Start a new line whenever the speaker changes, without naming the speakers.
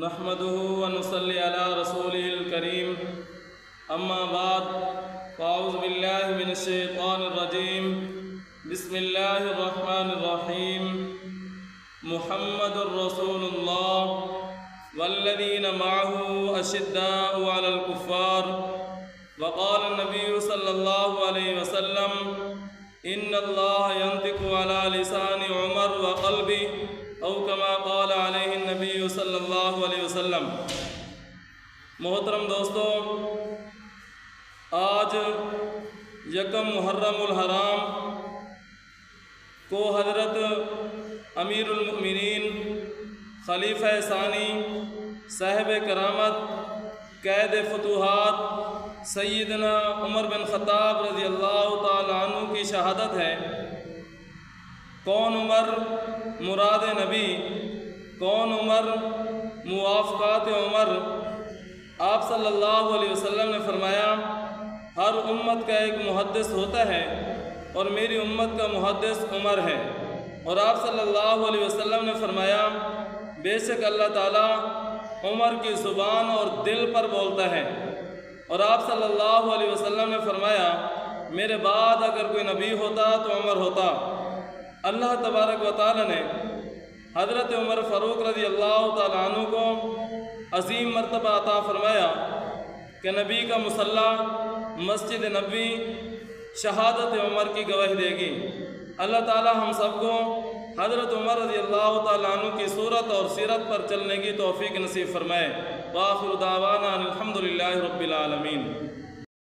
نحمده ونصلي على رسوله الكريم اما بعد فاعوذ بالله من الشيطان الرجيم بسم الله الرحمن الرحيم محمد رسول الله والذين معه أشداء على الكفار وقال النبي صلى الله عليه وسلم إن الله ينطق على لسان عمر وقلبي او كما قال علیہ النبی صلی اللہ علیہ وسلم۔ محترم دوستو، آج یکم محرم الحرام کو حضرت امیر المؤمنین خلیفہ ثانی صاحب کرامت قید فتوحات سیدنا عمر بن خطاب رضی اللہ تعالی عنہ کی شہادت ہے۔ کون عمر مراد نبی، کون عمر موافقات عمر؟ آپ صلی اللہ علیہ وسلم نے فرمایا ہر امت کا ایک محدث ہوتا ہے اور میری امت کا محدث عمر ہے۔ اور آپ صلی اللہ علیہ وسلم نے فرمایا بے شک اللہ تعالیٰ عمر کی زبان اور دل پر بولتا ہے۔ اور آپ صلی اللہ علیہ وسلم نے فرمایا میرے بعد اگر کوئی نبی ہوتا تو عمر ہوتا۔ اللہ تبارک و تعالی نے حضرت عمر فاروق رضی اللہ تعالیٰ عنہ کو عظیم مرتبہ عطا فرمایا کہ نبی کا مصلی مسجد نبوی شہادت عمر کی گواہی دے گی۔ اللہ تعالیٰ ہم سب کو حضرت عمر رضی اللہ تعالیٰ عنہ کی صورت اور سیرت پر چلنے کی توفیق نصیب فرمائے۔ وآخر دعوانا الحمدللہ رب العالمین۔